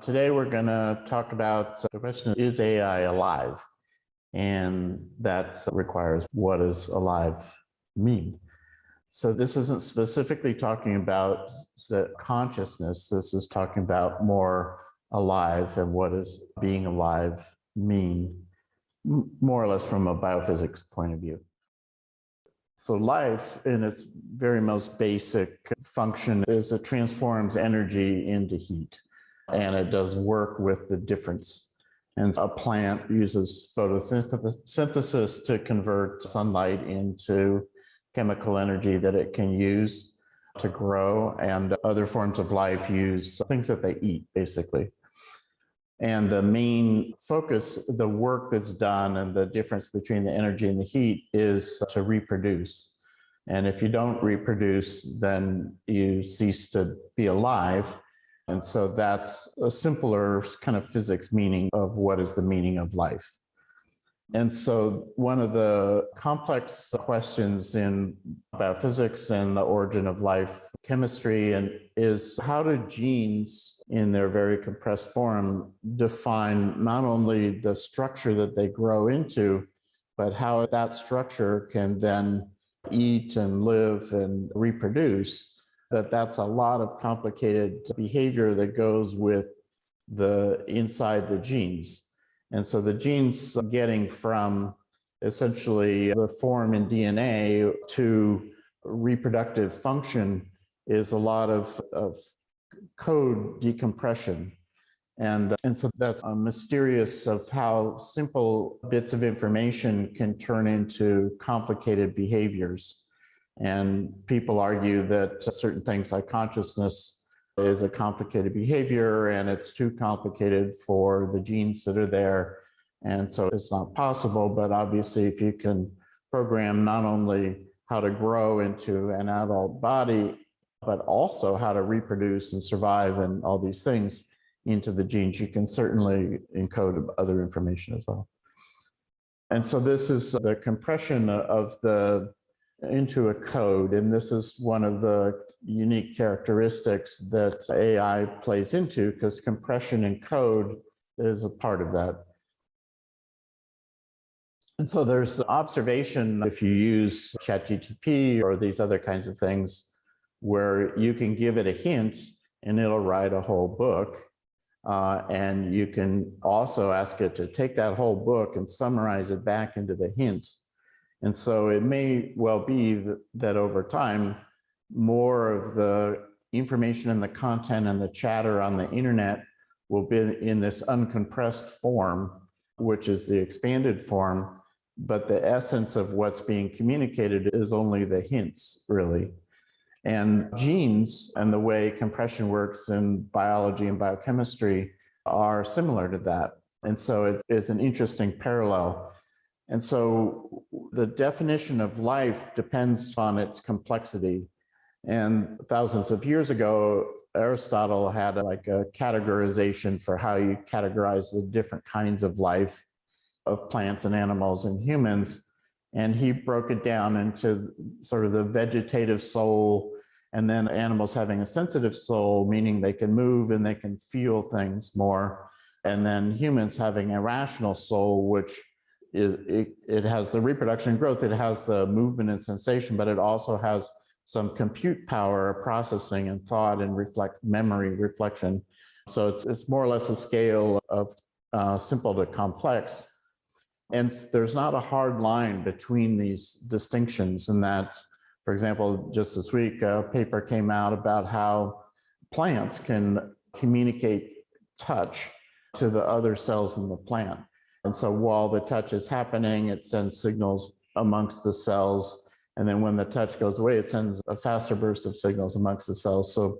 Today we're going to talk about the question, is AI alive? And that requires, what does alive mean? So this isn't specifically talking about consciousness. This is talking about more alive and what does being alive mean, more or less from a biophysics point of view. So life, in its very most basic function, is it transforms energy into heat. And it does work with the difference. And a plant uses photosynthesis to convert sunlight into chemical energy that it can use to grow. And other forms of life use things that they eat, basically. And the main focus, the work that's done and the difference between the energy and the heat is to reproduce. And if you don't reproduce, then you cease to be alive. And so that's a simpler kind of physics meaning of what is the meaning of life. And so one of the complex questions in biophysics and the origin of life chemistry is, how do genes in their very compressed form define not only the structure that they grow into, but how that structure can then eat and live and reproduce? That's a lot of complicated behavior that goes with the inside the genes. And so the genes getting from essentially the form in DNA to reproductive function is a lot of code decompression. And so that's mysterious of how simple bits of information can turn into complicated behaviors. And people argue that certain things like consciousness is a complicated behavior and it's too complicated for the genes that are there. And so it's not possible, but obviously if you can program not only how to grow into an adult body, but also how to reproduce and survive and all these things into the genes, you can certainly encode other information as well. And so this is the compression of into a code. And this is one of the unique characteristics that AI plays into, because compression in code is a part of that. And so there's observation, if you use ChatGPT or these other kinds of things, where you can give it a hint and it'll write a whole book. And you can also ask it to take that whole book and summarize it back into the hint. And so it may well be that over time, more of the information and the content and the chatter on the internet will be in this uncompressed form, which is the expanded form, but the essence of what's being communicated is only the hints, really. And genes and the way compression works in biology and biochemistry are similar to that. And so it's an interesting parallel. And so the definition of life depends on its complexity. And thousands of years ago, Aristotle had like a categorization for how you categorize the different kinds of life of plants and animals and humans. And he broke it down into sort of the vegetative soul, and then animals having a sensitive soul, meaning they can move and they can feel things more. And then humans having a rational soul, which it has the reproduction and growth, it has the movement and sensation, but it also has some compute power, processing and thought and memory reflection. So it's more or less a scale of simple to complex. And there's not a hard line between these distinctions, in that, for example, just this week, a paper came out about how plants can communicate touch to the other cells in the plant. And so while the touch is happening, it sends signals amongst the cells. And then when the touch goes away, it sends a faster burst of signals amongst the cells. So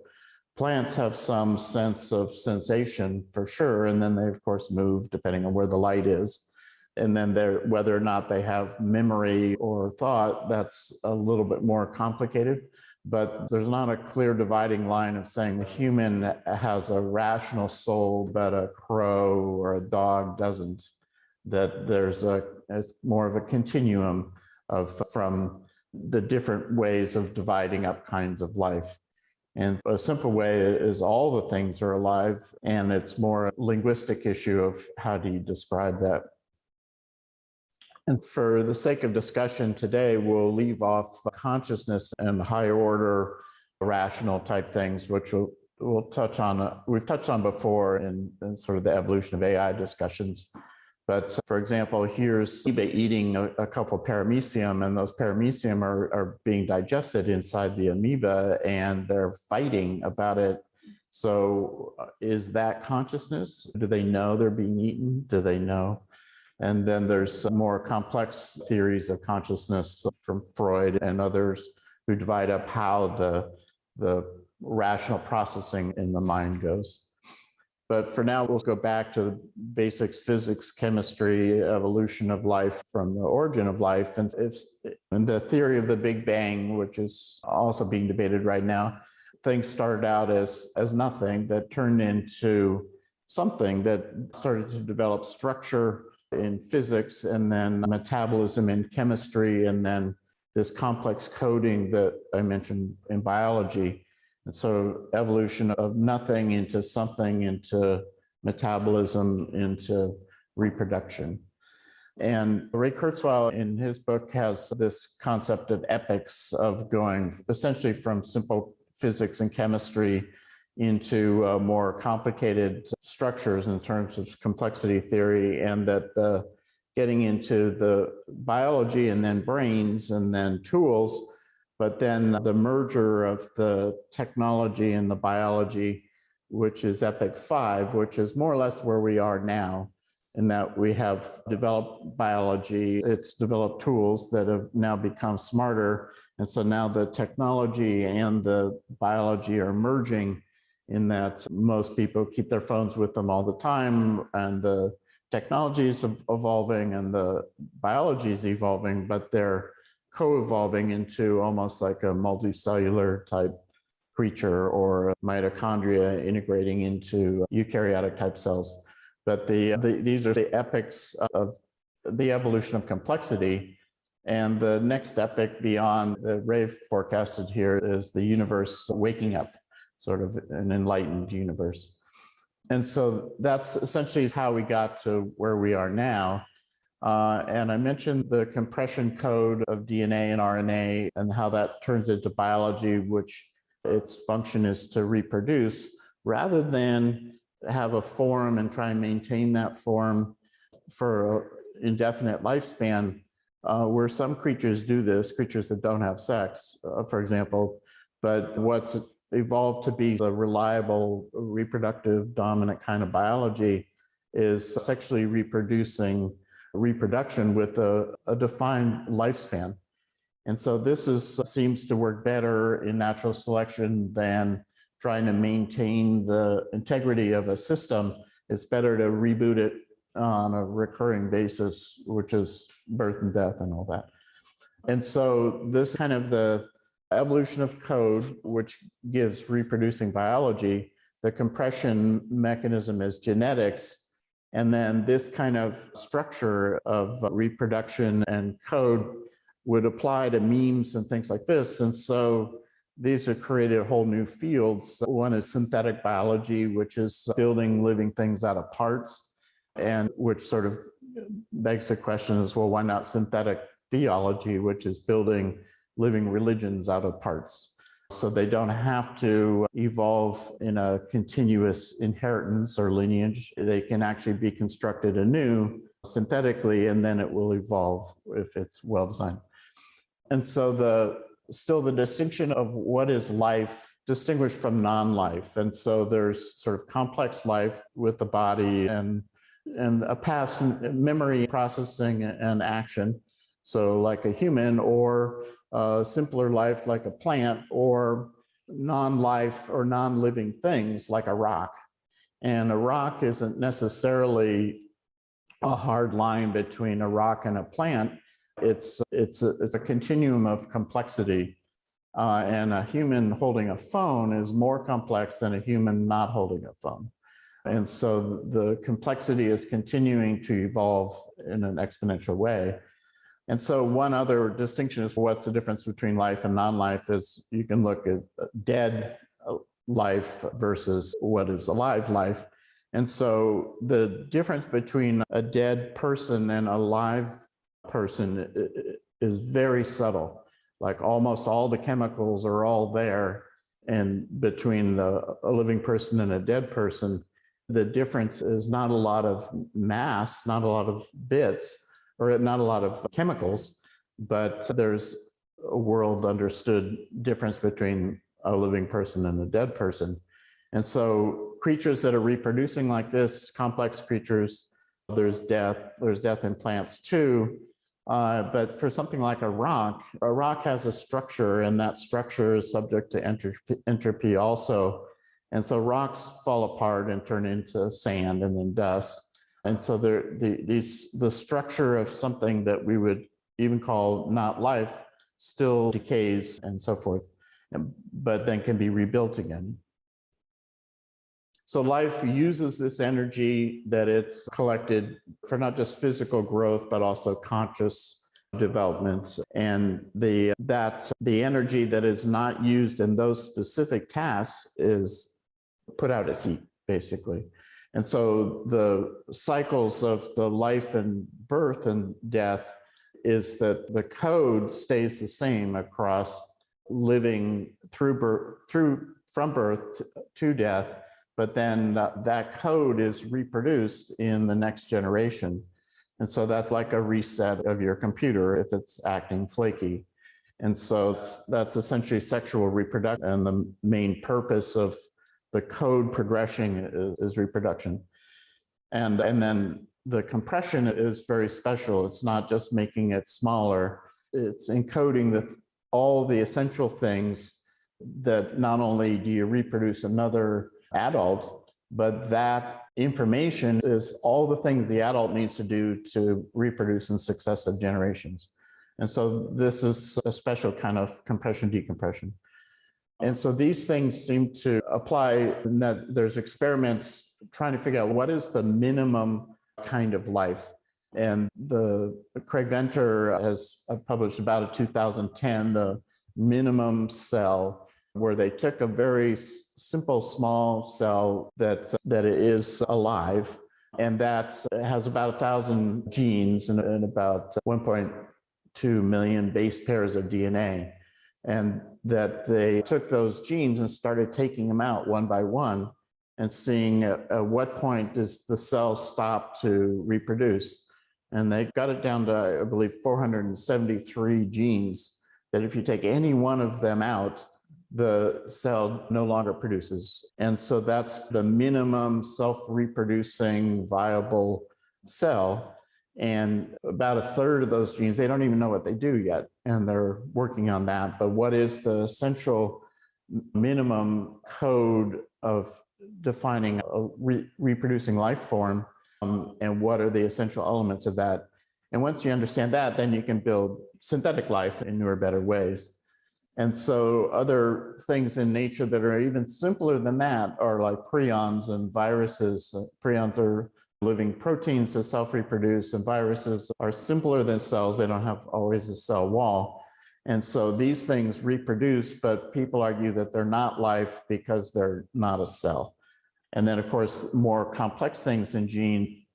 plants have some sense of sensation for sure. And then they, of course, move depending on where the light is. And then whether or not they have memory or thought, that's a little bit more complicated. But there's not a clear dividing line of saying the human has a rational soul, but a crow or a dog doesn't. That it's more of a continuum from the different ways of dividing up kinds of life. And a simple way is all the things are alive, and it's more a linguistic issue of how do you describe that. And for the sake of discussion today, we'll leave off consciousness and higher order rational type things, which we'll touch on. We've touched on before in sort of the evolution of AI discussions. But for example, here's amoeba eating a couple paramecium, and those paramecium are being digested inside the amoeba, and they're fighting about it. So is that consciousness? Do they know they're being eaten? Do they know? And then there's some more complex theories of consciousness from Freud and others who divide up how the rational processing in the mind goes. But for now, we'll go back to the basics, physics, chemistry, evolution of life from the origin of life. And the theory of the Big Bang, which is also being debated right now, things started out as nothing that turned into something that started to develop structure in physics, and then metabolism in chemistry, and then this complex coding that I mentioned in biology. And so evolution of nothing into something, into metabolism, into reproduction. And Ray Kurzweil in his book has this concept of epochs, of going essentially from simple physics and chemistry into more complicated structures in terms of complexity theory, and that getting into the biology and then brains and then tools, but then the merger of the technology and the biology, which is Epoch 5, which is more or less where we are now, in that we have developed biology, it's developed tools that have now become smarter. And so now the technology and the biology are merging, in that most people keep their phones with them all the time, and the technology is evolving and the biology is evolving, but they're co-evolving into almost like a multicellular type creature, or mitochondria integrating into eukaryotic type cells. But these are the epochs of the evolution of complexity. And the next epoch beyond the Ray forecasted here is the universe waking up, sort of an enlightened universe. And so that's essentially how we got to where we are now. And I mentioned the compression code of DNA and RNA and how that turns into biology, which its function is to reproduce, rather than have a form and try and maintain that form for an indefinite lifespan, where some creatures do this, creatures that don't have sex, for example. But what's evolved to be the reliable reproductive dominant kind of biology is sexually reproduction with a defined lifespan. And so this seems to work better in natural selection than trying to maintain the integrity of a system. It's better to reboot it on a recurring basis, which is birth and death and all that. And so this kind of the evolution of code, which gives reproducing biology, the compression mechanism is genetics. And then this kind of structure of reproduction and code would apply to memes and things like this. And so these have created whole new fields. One is synthetic biology, which is building living things out of parts, and which sort of begs the question is, well, why not synthetic theology, which is building living religions out of parts? So they don't have to evolve in a continuous inheritance or lineage. They can actually be constructed anew synthetically, and then it will evolve if it's well designed. And so still the distinction of what is life distinguished from non-life. And so there's sort of complex life with the body and a past memory processing and action. So like a human, or simpler life like a plant, or non-life or non-living things like a rock. And a rock isn't necessarily a hard line between a rock and a plant. It's a continuum of complexity. And a human holding a phone is more complex than a human not holding a phone. And so the complexity is continuing to evolve in an exponential way. And so one other distinction is what's the difference between life and non-life is you can look at dead life versus what is alive life. And so the difference between a dead person and a live person is very subtle. Like almost all the chemicals are all there. And between a living person and a dead person, the difference is not a lot of mass, not a lot of bits, or not a lot of chemicals, but there's a world understood difference between a living person and a dead person. And so creatures that are reproducing like this, complex creatures, there's death in plants too. But for something like a rock has a structure, and that structure is subject to entropy also. And so rocks fall apart and turn into sand and then dust. And so the structure of something that we would even call not life still decays and so forth, but then can be rebuilt again. So life uses this energy that it's collected for not just physical growth, but also conscious development. And the energy that is not used in those specific tasks is put out as heat, basically. And so the cycles of the life and birth and death is that the code stays the same across living from birth to death, but then that code is reproduced in the next generation. And so that's like a reset of your computer if it's acting flaky. And so that's essentially sexual reproduction. And the main purpose of the code progression is reproduction. And then the compression is very special. It's not just making it smaller, it's encoding all the essential things that not only do you reproduce another adult, but that information is all the things the adult needs to do to reproduce in successive generations. And so this is a special kind of compression decompression. And so these things seem to apply in that there's experiments trying to figure out what is the minimum kind of life. And Craig Venter has published about in 2010, the minimum cell, where they took a very simple small cell that is alive, and that has about 1,000 genes and about 1.2 million base pairs of DNA. And that they took those genes and started taking them out one by one and seeing at what point does the cell stop to reproduce. And they got it down to, I believe, 473 genes, that if you take any one of them out, the cell no longer produces. And so that's the minimum self-reproducing viable cell. And about a third of those genes, they don't even know what they do yet, and they're working on that. But what is the central minimum code of defining a reproducing life form, and what are the essential elements of that? And once you understand that, then you can build synthetic life in newer, better ways. And so other things in nature that are even simpler than that are like prions and viruses. Prions are living proteins that self-reproduce, and viruses are simpler than cells. They don't have always a cell wall. And so these things reproduce, but people argue that they're not life because they're not a cell. And then, of course, more complex things in gene,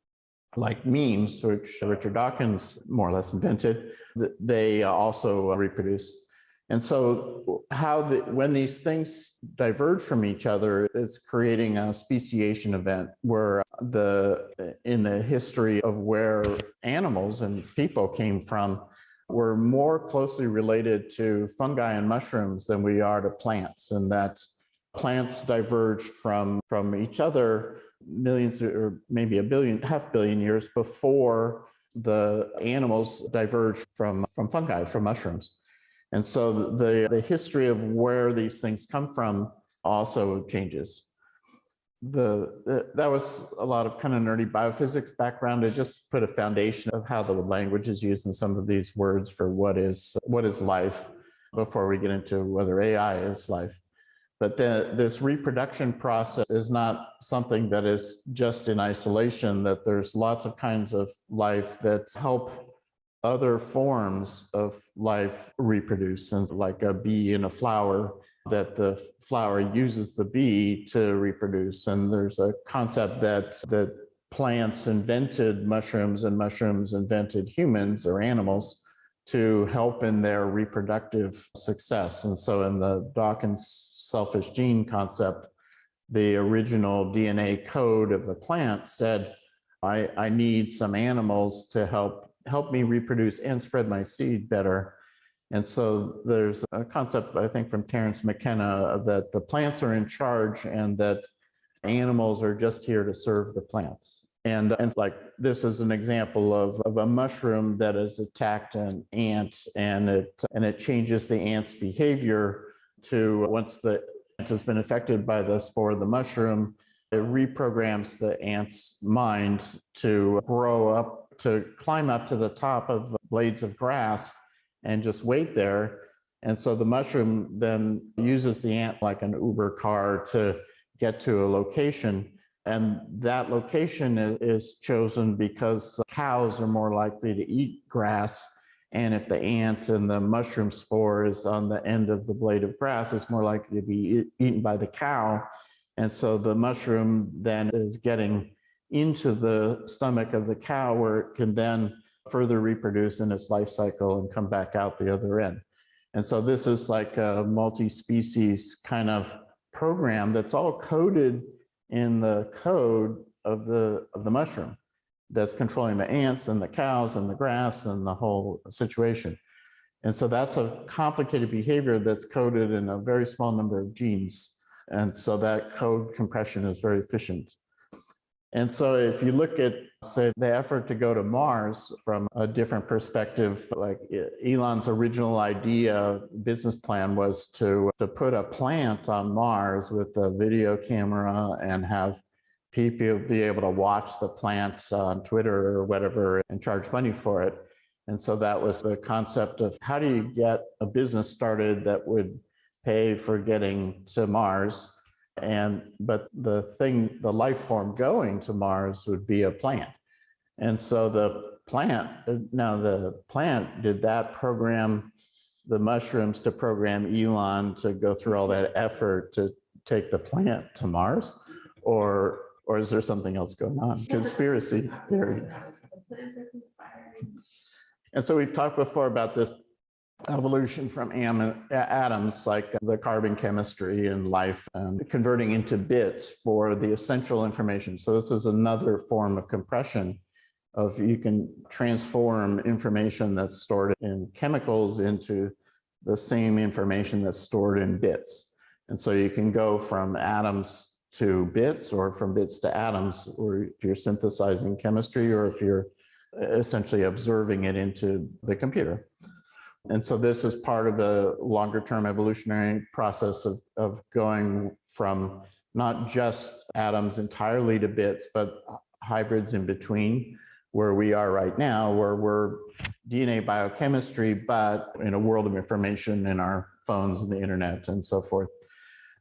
like memes, which Richard Dawkins more or less invented, they also reproduce. And so when these things diverge from each other, it's creating a speciation event where in the history of where animals and people came from, we're more closely related to fungi and mushrooms than we are to plants, and that plants diverged from each other millions or maybe half billion years before the animals diverged from fungi, from mushrooms. And so the history of where these things come from also changes. That was a lot of kind of nerdy biophysics background to just put a foundation of how the language is used in some of these words for what is life before we get into whether AI is life. But this reproduction process is not something that is just in isolation, that there's lots of kinds of life that help other forms of life reproduce, and like a bee in a flower, that the flower uses the bee to reproduce. And there's a concept that plants invented mushrooms and mushrooms invented humans or animals to help in their reproductive success. And so in the Dawkins selfish gene concept, the original DNA code of the plant said, I need some animals to help me reproduce and spread my seed better. And so there's a concept, I think, from Terence McKenna, that the plants are in charge and that animals are just here to serve the plants. And like this is an example of a mushroom that has attacked an ant, and it changes the ant's behavior to, once the ant has been affected by the spore of the mushroom, it reprograms the ant's mind to grow up, to climb up to the top of blades of grass and just wait there. And so the mushroom then uses the ant like an Uber car to get to a location. And that location is chosen because cows are more likely to eat grass. And if the ant and the mushroom spore is on the end of the blade of grass, it's more likely to be eaten by the cow. And so the mushroom then is getting into the stomach of the cow, where it can then further reproduce in its life cycle and come back out the other end. And so this is like a multi-species kind of program that's all coded in the code of the mushroom that's controlling the ants and the cows and the grass and the whole situation. And so that's a complicated behavior that's coded in a very small number of genes. And so that code compression is very efficient. And so if you look at, say, the effort to go to Mars from a different perspective, like Elon's original idea, business plan was to put a plant on Mars with a video camera and have people be able to watch the plant on Twitter or whatever and charge money for it. And so that was the concept of how do you get a business started that would pay for getting to Mars. But the life form going to Mars would be a plant. And so the plant did that program the mushrooms to program Elon to go through all that effort to take the plant to Mars? Or is there something else going on? Conspiracy theory. And so we've talked before about this evolution from atoms, like the carbon chemistry and life, and converting into bits for the essential information. So this is another form of compression of you can transform information that's stored in chemicals into the same information that's stored in bits. And so you can go from atoms to bits, or from bits to atoms, or if you're synthesizing chemistry, or if you're essentially observing it into the computer. And so this is part of the longer term evolutionary process of going from not just atoms entirely to bits, but hybrids in between, where we are right now, where we're DNA biochemistry, but in a world of information in our phones and the internet and so forth.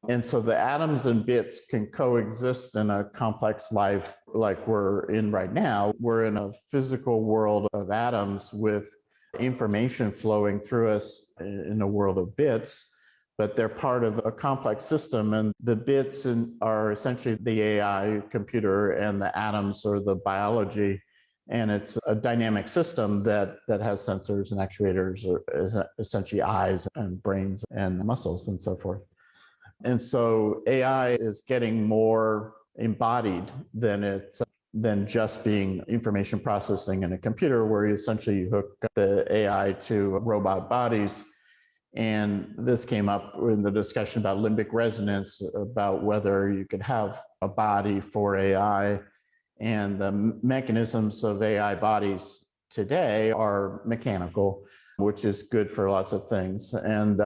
And so the atoms and bits can coexist in a complex life like we're in right now. We're in a physical world of atoms with information flowing through us in a world of bits, but they're part of a complex system. And the bits are essentially the AI computer, and the atoms are the biology. And it's a dynamic system that has sensors and actuators, or essentially eyes and brains and muscles and so forth. And so AI is getting more embodied than just being information processing in a computer, where you essentially hook the AI to robot bodies. And this came up in the discussion about limbic resonance, about whether you could have a body for AI. And the mechanisms of AI bodies today are mechanical, which is good for lots of things.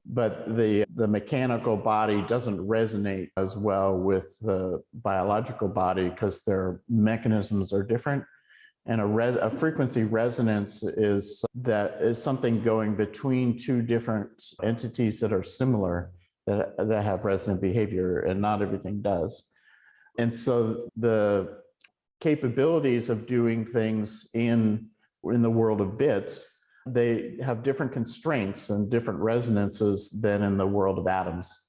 But the mechanical body doesn't resonate as well with the biological body because their mechanisms are different. And a frequency resonance is something going between two different entities that are similar, that have resonant behavior, and not everything does. And so the capabilities of doing things in the world of bits they have different constraints and different resonances than in the world of atoms.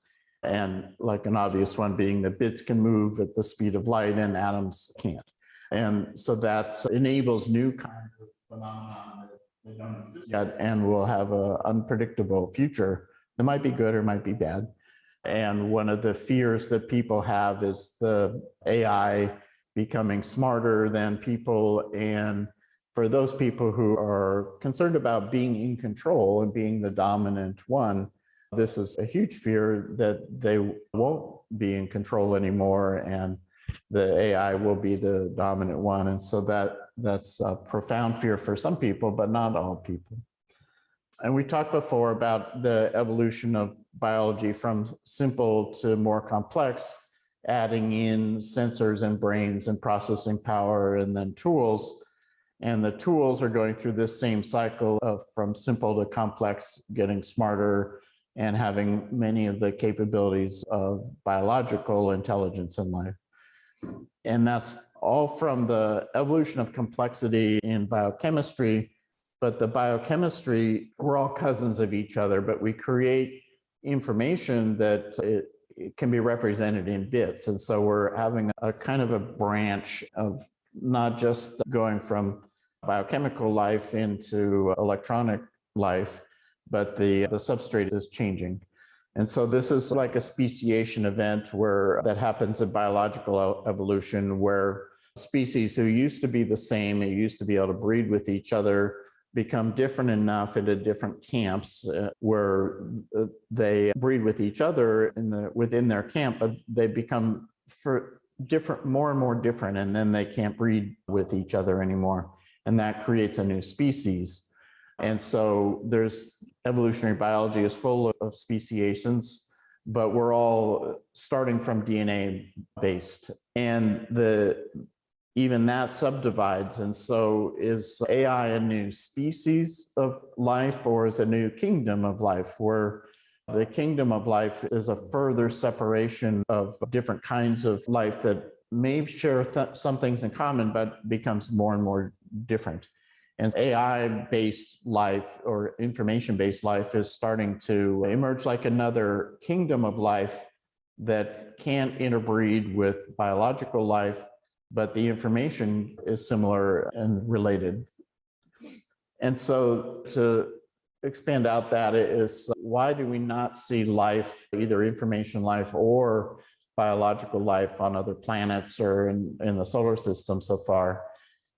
And like an obvious one being that bits can move at the speed of light and atoms can't. And so that enables new kinds of phenomena that they don't exist yet and will have an unpredictable future. It might be good or might be bad. And one of the fears that people have is the AI becoming smarter than people. And for those people who are concerned about being in control and being the dominant one, this is a huge fear that they won't be in control anymore and the AI will be the dominant one. And so that's a profound fear for some people, but not all people. And we talked before about the evolution of biology from simple to more complex, adding in sensors and brains and processing power and then tools. And the tools are going through this same cycle of from simple to complex, getting smarter and having many of the capabilities of biological intelligence in life. And that's all from the evolution of complexity in biochemistry. But the biochemistry, we're all cousins of each other, but we create information that it can be represented in bits. And so we're having a kind of a branch of not just going from biochemical life into electronic life, but the substrate is changing. And so this is like a speciation event that happens in biological evolution, where species who used to be the same, who used to be able to breed with each other, become different enough into different camps where they breed with each other within their camp, but they become more and more different, and then they can't breed with each other anymore. And that creates a new species. And so evolutionary biology is full of speciations, but we're all starting from DNA based. And even that subdivides. And so is AI a new species of life, or is a new kingdom of life, where the kingdom of life is a further separation of different kinds of life that may share some things in common, but becomes more and more different. And AI-based life or information-based life is starting to emerge like another kingdom of life that can't interbreed with biological life, but the information is similar and related. And so to expand out that is, why do we not see life, either information life or biological life, on other planets or in the solar system so far?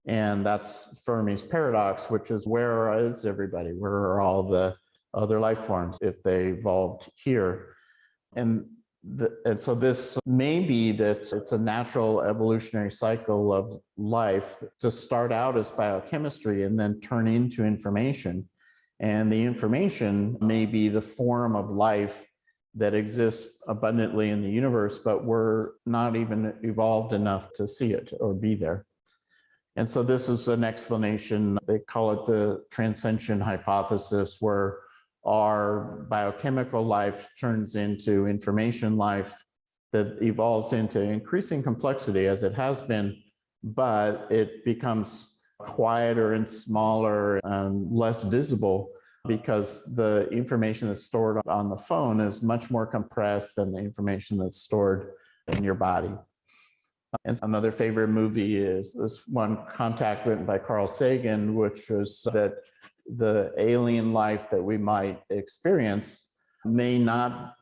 And that's Fermi's paradox, which is, where is everybody? Where are all the other life forms if they evolved here? And so this may be that it's a natural evolutionary cycle of life to start out as biochemistry and then turn into information. And the information may be the form of life that exists abundantly in the universe, but we're not even evolved enough to see it or be there. And so this is an explanation, they call it the transcension hypothesis, where our biochemical life turns into information life that evolves into increasing complexity, as it has been, but it becomes quieter and smaller and less visible, because the information that's stored on the phone is much more compressed than the information that's stored in your body. And another favorite movie is this one, Contact, written by Carl Sagan, which was that the alien life that we might experience may not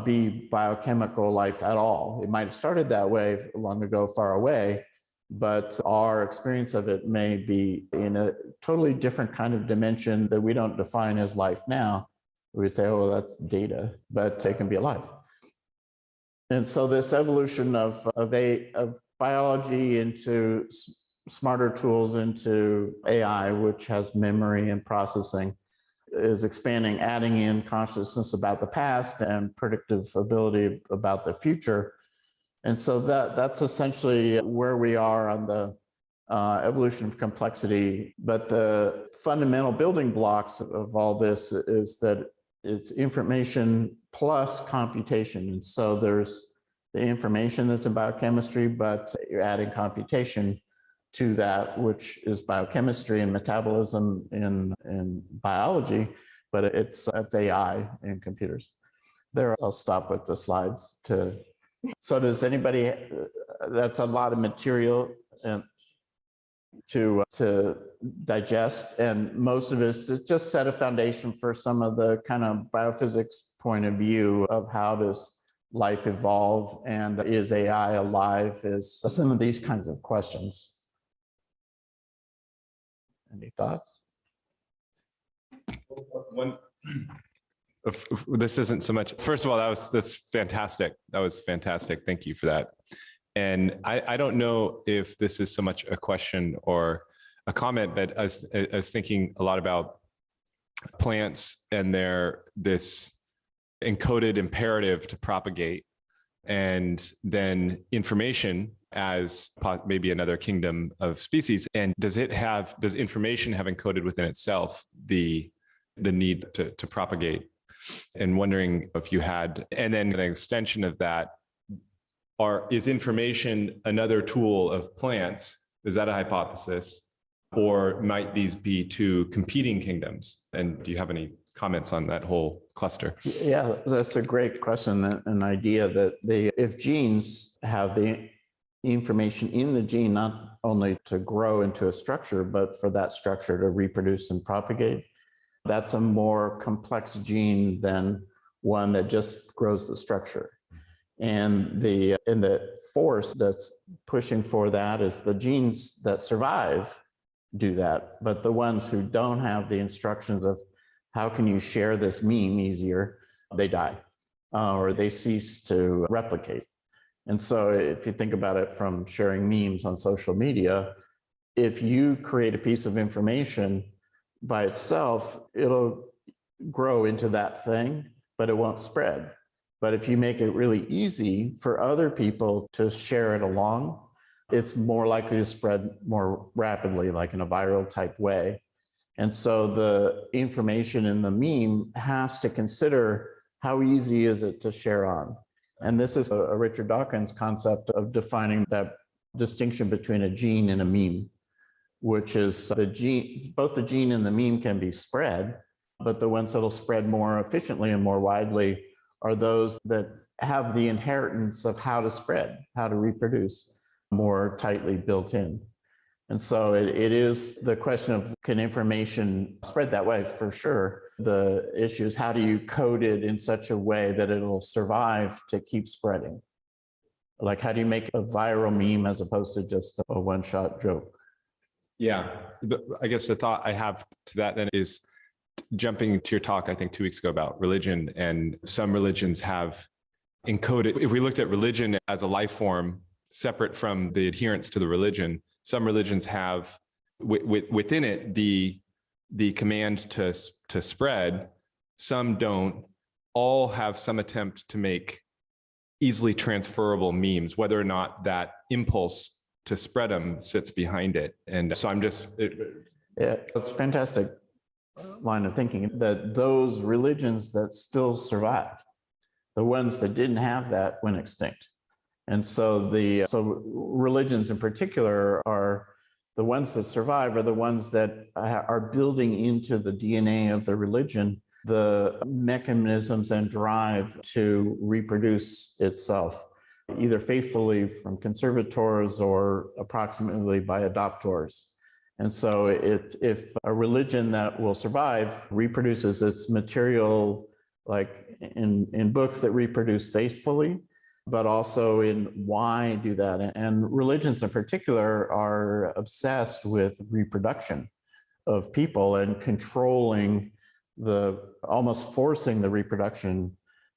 be biochemical life at all. It might have started that way long ago, far away, but our experience of it may be in a totally different kind of dimension that we don't define as life now. We say, oh, that's data, but it can be alive. And so this evolution of biology into smarter tools, into AI, which has memory and processing, is expanding, adding in consciousness about the past and predictive ability about the future. And so that's essentially where we are on the evolution of complexity. But the fundamental building blocks of all this is that it's information plus computation. And so there's the information that's in biochemistry, but you're adding computation to that, which is biochemistry and metabolism in biology, but it's AI in computers. There, I'll stop with the slides. So does anybody, that's a lot of material to digest, and most of it is to just set a foundation for some of the kind of biophysics point of view of how does life evolve, and is AI alive, is some of these kinds of questions. Any thoughts? This isn't so much. First of all, that's fantastic. That was fantastic. Thank you for that. And I don't know if this is so much a question or a comment, but I was thinking a lot about plants and this encoded imperative to propagate, and then information as maybe another kingdom of species. And does information have encoded within itself the need to propagate? And wondering if you had, and then an extension of that, is information another tool of plants? Is that a hypothesis? Or might these be two competing kingdoms? And do you have any comments on that whole cluster? Yeah, that's a great question. An idea that if genes have the information in the gene, not only to grow into a structure, but for that structure to reproduce and propagate, that's a more complex gene than one that just grows the structure. And the force that's pushing for that is the genes that survive do that, but the ones who don't have the instructions of how can you share this meme easier, they die, or they cease to replicate. And so if you think about it from sharing memes on social media, if you create a piece of information by itself, it'll grow into that thing, but it won't spread. But if you make it really easy for other people to share it along, it's more likely to spread more rapidly, like in a viral type way. And so the information in the meme has to consider how easy is it to share on. And this is a Richard Dawkins concept of defining that distinction between a gene and a meme, which is the gene, both the gene and the meme can be spread, but the ones that'll spread more efficiently and more widely are those that have the inheritance of how to spread, how to reproduce, more tightly built in. And so it is the question of, can information spread that way? For sure. The issue is, how do you code it in such a way that it'll survive to keep spreading? Like, how do you make a viral meme as opposed to just a one-shot joke? Yeah, I guess the thought I have to that then is jumping to your talk, I think 2 weeks ago, about religion, and some religions have encoded. If we looked at religion as a life form separate from the adherence to the religion, some religions have within it the command to spread. Some don't. All have some attempt to make easily transferable memes, whether or not that impulse to spread them sits behind it. And so I'm just... Yeah, it's fantastic line of thinking, that those religions that still survived, the ones that didn't have that went extinct. And so so religions in particular are the ones that survive, are the ones that are building into the DNA of the religion the mechanisms and drive to reproduce itself, either faithfully from conservators or approximately by adoptors. And so if a religion that will survive reproduces its material, like in books that reproduce faithfully, but also in why do that. And religions in particular are obsessed with reproduction of people and controlling almost forcing the reproduction,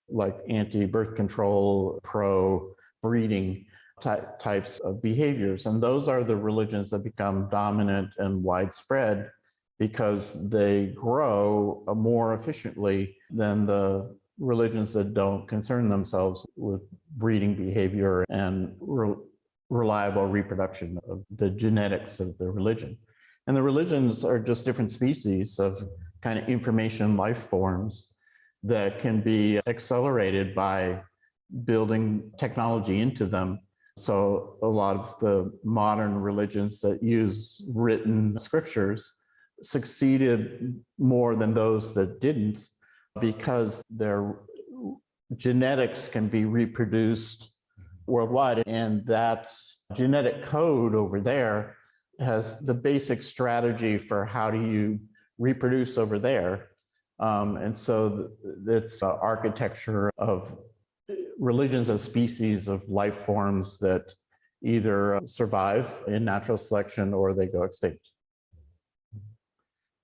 like anti-birth control, pro-breeding types of behaviors. And those are the religions that become dominant and widespread because they grow more efficiently than the religions that don't concern themselves with breeding behavior and reliable reproduction of the genetics of the religion. And the religions are just different species of kind of information life forms that can be accelerated by building technology into them So a lot of the modern religions that use written scriptures succeeded more than those that didn't, because their genetics can be reproduced worldwide. And that genetic code over there has the basic strategy for how do you reproduce over there. And so it's architecture of religions of species of life forms that either survive in natural selection or they go extinct.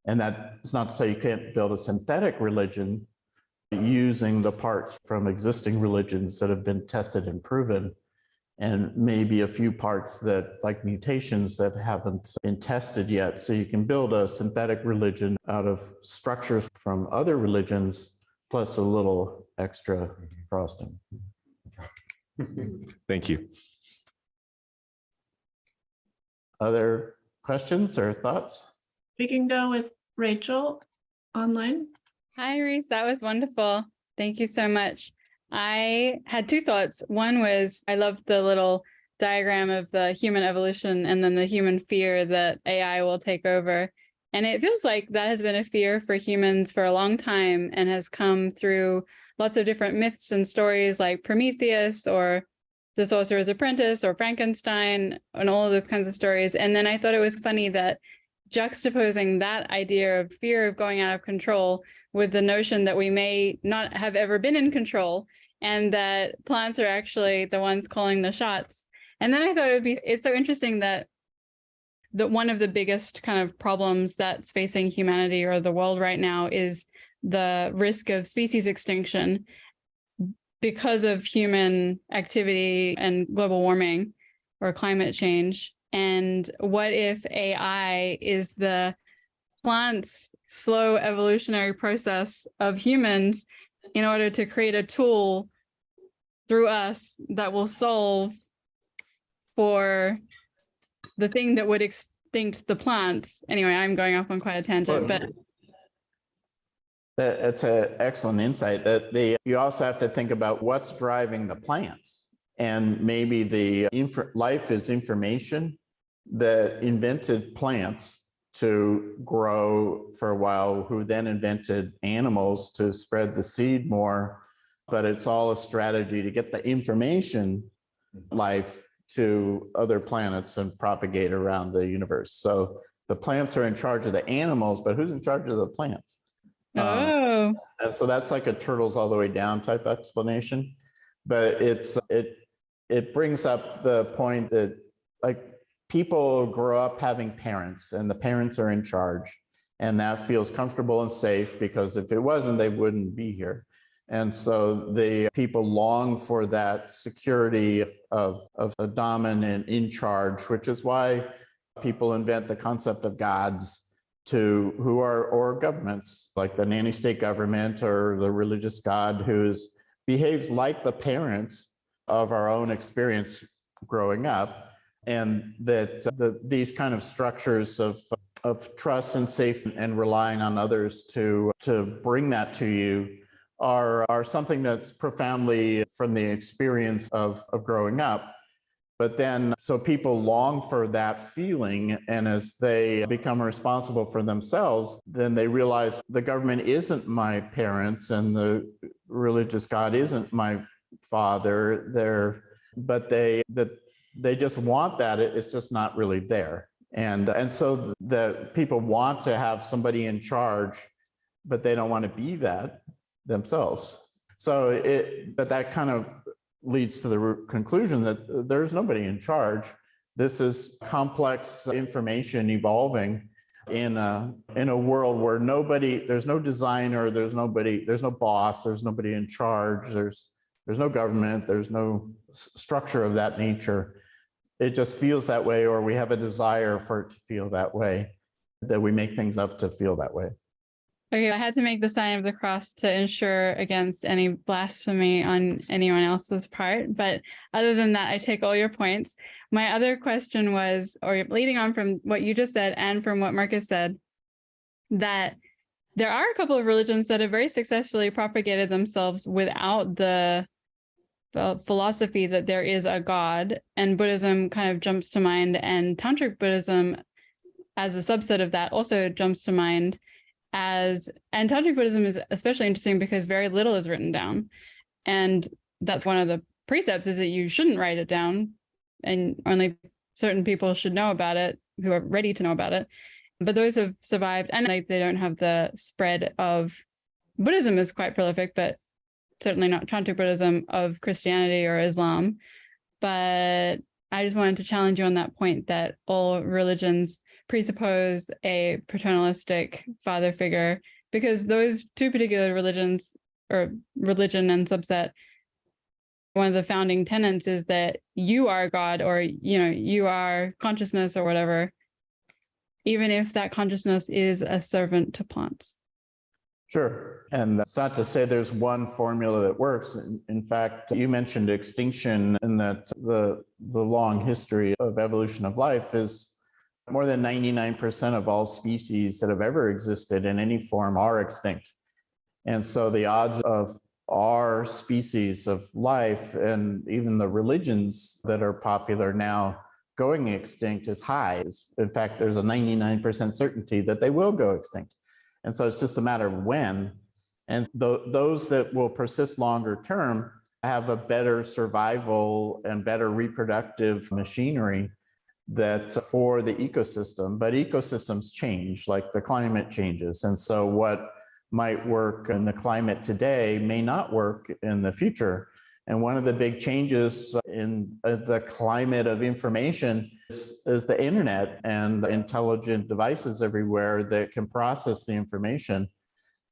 And that's not to say you can't build a synthetic religion using the parts from existing religions that have been tested and proven, and maybe a few parts that, like mutations, that haven't been tested yet. So you can build a synthetic religion out of structures from other religions, plus a little extra frosting. Thank you. Other questions or thoughts? We can go with Rachel online. Hi, Reese. That was wonderful. Thank you so much. I had two thoughts. One was I loved the little diagram of the human evolution and then the human fear that AI will take over. And it feels like that has been a fear for humans for a long time and has come through lots of different myths and stories like Prometheus or The Sorcerer's Apprentice or Frankenstein and all of those kinds of stories. And then I thought it was funny that juxtaposing that idea of fear of going out of control with the notion that we may not have ever been in control and that plants are actually the ones calling the shots. And then I thought it's so interesting that one of the biggest kind of problems that's facing humanity or the world right now is the risk of species extinction because of human activity and global warming or climate change. And what if AI is the plant's slow evolutionary process of humans in order to create a tool through us that will solve for the thing that would extinct the plants? Anyway, I'm going off on quite a tangent, but That's an excellent insight. That you also have to think about what's driving the plants, and maybe the life is information that invented plants to grow for a while, who then invented animals to spread the seed more. But it's all a strategy to get the information life to other planets and propagate around the universe. So the plants are in charge of the animals, but who's in charge of the plants? And so that's like a turtles all the way down type explanation. But it brings up the point that, like, people grow up having parents and the parents are in charge, and that feels comfortable and safe, because if it wasn't, they wouldn't be here. And so the people long for that security of a dominant in charge, which is why people invent the concept of gods or governments, like the nanny state government or the religious god who behaves like the parent of our own experience growing up. And that these kind of structures of trust and safety and relying on others to bring that to you are something that's profoundly from the experience of growing up. But then, so people long for that feeling, and as they become responsible for themselves, then they realize the government isn't my parents and the religious God isn't my father. But they just want that. It's just not really there. And so the people want to have somebody in charge, but they don't want to be that themselves. But that kind of leads to the conclusion that there's nobody in charge. This is complex information evolving in a world where there's no designer, there's no boss, there's nobody in charge, there's no government, there's no structure of that nature. It just feels that way, or we have a desire for it to feel that way, that we make things up to feel that way. okay, I had to make the sign of the cross to ensure against any blasphemy on anyone else's part. But other than that, I take all your points. My other question was, or leading on from what you just said and from what Marcus said, that there are a couple of religions that have very successfully propagated themselves without the philosophy that there is a God, and Buddhism kind of jumps to mind, and Tantric Buddhism as a subset of that also jumps to mind. And Tantric Buddhism is especially interesting because very little is written down. And that's one of the precepts, is that you shouldn't write it down, and only certain people should know about it who are ready to know about it. But those have survived, and like they don't have the spread of Buddhism is quite prolific, but certainly not Tantric Buddhism, of Christianity or Islam. But I just wanted to challenge you on that point, that all religions presuppose a paternalistic father figure, because those two particular religions, or religion and subset, one of the founding tenets is that you are God, or, you are consciousness or whatever, even if that consciousness is a servant to plants. Sure. And that's not to say there's one formula that works. In fact, you mentioned extinction, and that the long history of evolution of life is more than 99% of all species that have ever existed in any form are extinct. And so the odds of our species of life, and even the religions that are popular now, going extinct is high. In fact, there's a 99% certainty that they will go extinct. And so it's just a matter of when. And those that will persist longer term have a better survival and better reproductive machinery that for the ecosystem. But ecosystems change, like the climate changes. And so what might work in the climate today may not work in the future. And one of the big changes in the climate of information is the internet and intelligent devices everywhere that can process the information.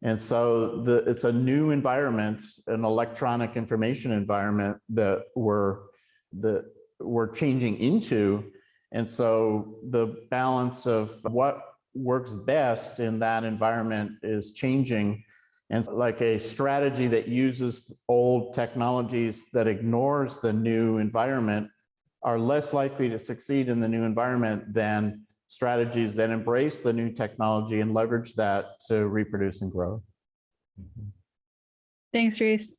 And so it's a new environment, an electronic information environment that we're changing into. And so the balance of what works best in that environment is changing. And like a strategy that uses old technologies that ignores the new environment are less likely to succeed in the new environment than strategies that embrace the new technology and leverage that to reproduce and grow. Thanks, Reese.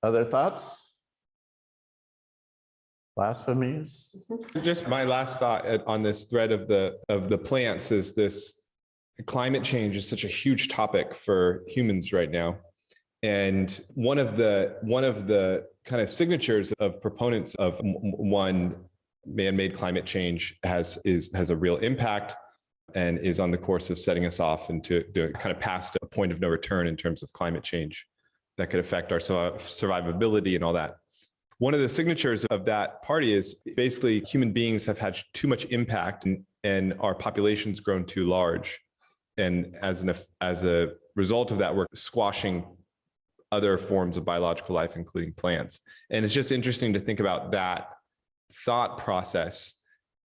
Other thoughts? Blasphemies? Just my last thought on this thread of the plants is this: climate change is such a huge topic for humans right now. And one of the kind of signatures of proponents of one, man-made climate change has a real impact and is on the course of setting us off into kind of past a point of no return in terms of climate change that could affect our survivability and all that. One of the signatures of that party is basically human beings have had too much impact, and our population's grown too large. And as a result of that, we're squashing other forms of biological life, including plants. And it's just interesting to think about that thought process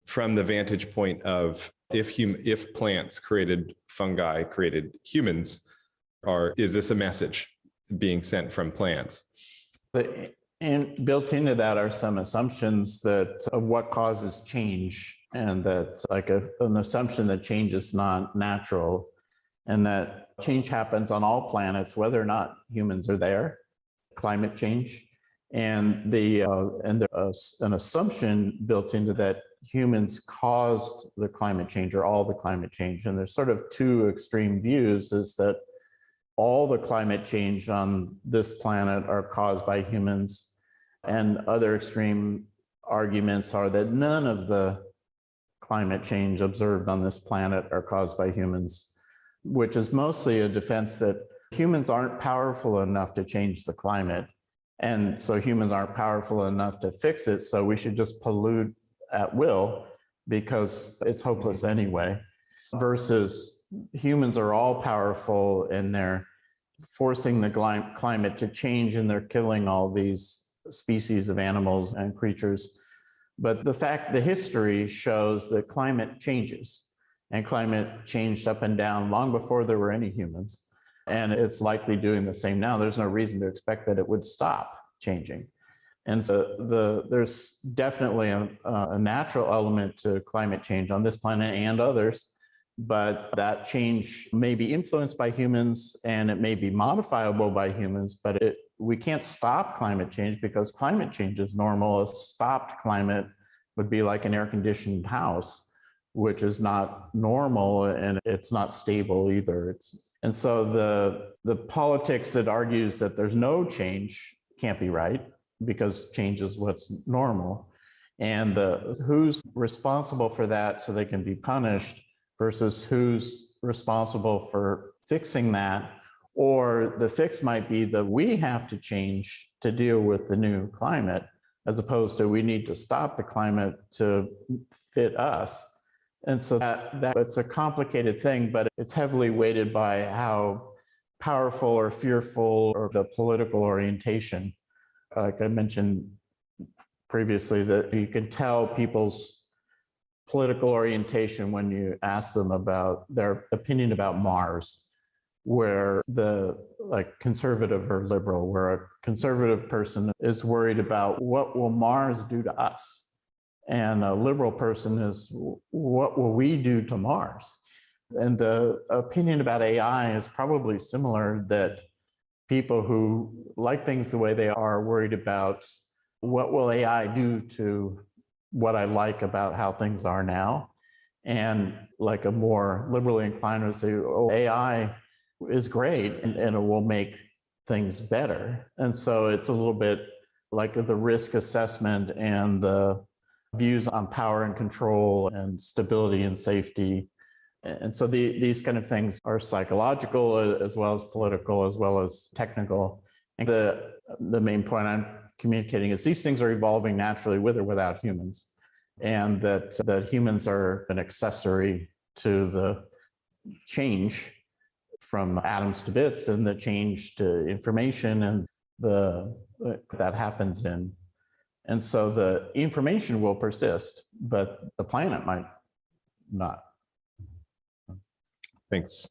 from the vantage point of if plants created fungi, created humans, is this a message being sent from plants? And built into that are some assumptions of what causes change, and that like an assumption that change is not natural, and that change happens on all planets, whether or not humans are there. Climate change, and there's an assumption built into that humans caused the climate change, or all the climate change. And there's sort of two extreme views: is that all the climate change on this planet are caused by humans, and other extreme arguments are that none of the climate change observed on this planet are caused by humans, which is mostly a defense that humans aren't powerful enough to change the climate. And so humans aren't powerful enough to fix it, so we should just pollute at will because it's hopeless anyway. Versus humans are all powerful, and they're forcing the climate to change, and they're killing all these species of animals and creatures. But the history shows that climate changes, and climate changed up and down long before there were any humans. And it's likely doing the same now. There's no reason to expect that it would stop changing. And so there's definitely a natural element to climate change on this planet and others but that change may be influenced by humans and it may be modifiable by humans, but we can't stop climate change because climate change is normal. A stopped climate would be like an air-conditioned house, which is not normal and it's not stable either. And so the politics that argues that there's no change can't be right because change is what's normal. And who's responsible for that so they can be punished versus who's responsible for fixing that, or the fix might be that we have to change to deal with the new climate, as opposed to we need to stop the climate to fit us. And so that it's a complicated thing, but it's heavily weighted by how powerful or fearful or the political orientation. Like I mentioned previously, that you can tell people's political orientation when you ask them about their opinion about Mars, where the conservative or liberal, where a conservative person is worried about what will Mars do to us, and a liberal person is what will we do to Mars. And the opinion about AI is probably similar, that people who like things the way they are worried about what will AI do to what I like about how things are now. And like a more liberally inclined would say, oh, AI is great and it will make things better. And so it's a little bit like the risk assessment and the views on power and control and stability and safety. And so these kind of things are psychological as well as political, as well as technical. And the main point I'm communicating is these things are evolving naturally with or without humans, and that humans are an accessory to the change from atoms to bits and the change to information and that happens in. And so the information will persist, but the planet might not. Thanks.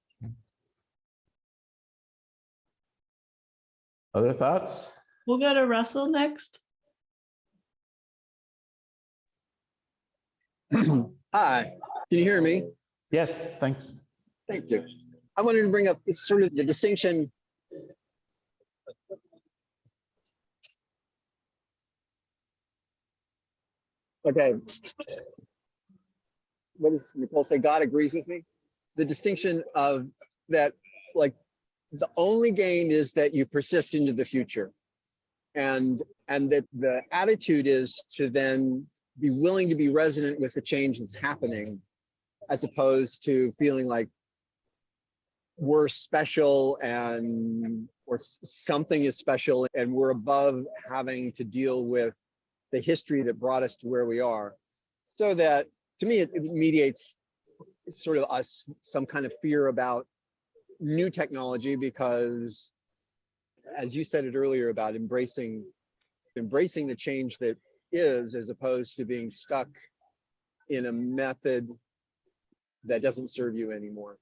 Other thoughts? We'll go to Russell next. Hi, can you hear me? Yes, thanks. Thank you. I wanted to bring up sort of the distinction. Okay. What does Nicole say? God agrees with me? The distinction of that, like, the only game is that you persist into the future. And that the attitude is to then be willing to be resonant with the change that's happening, as opposed to feeling like we're special or something is special and we're above having to deal with the history that brought us to where we are. So that, to me, it mediates sort of some kind of fear about new technology, because as you said it earlier about embracing the change that is, as opposed to being stuck in a method that doesn't serve you anymore.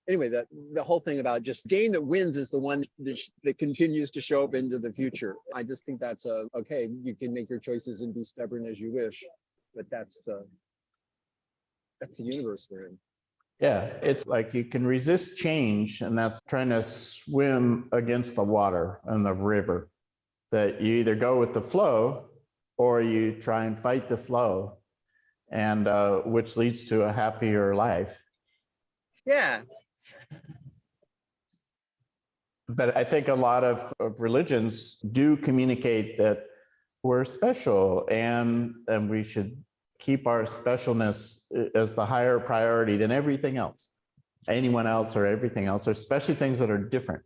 Anyway, the whole thing about just game that wins is the one that continues to show up into the future. I just think that's okay, you can make your choices and be stubborn as you wish, but that's the universe we're in. Yeah, it's like you can resist change, and that's trying to swim against the water and the river, that you either go with the flow or you try and fight the flow, and which leads to a happier life. Yeah. But I think a lot of religions do communicate that we're special and we should keep our specialness as the higher priority than everything else, anyone else or everything else, or especially things that are different.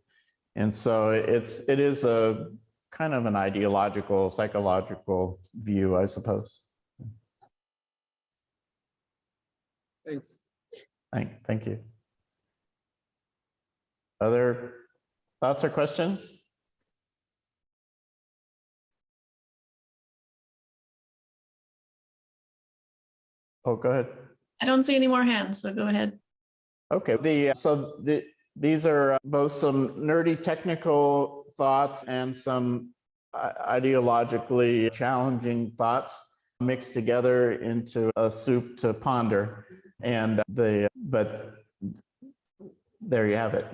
And so it is a kind of an ideological, psychological view, I suppose. Thanks. Thank you. Other thoughts or questions? Oh, go ahead. I don't see any more hands, so go ahead. Okay, these are both some nerdy technical thoughts and some ideologically challenging thoughts mixed together into a soup to ponder. And but there you have it.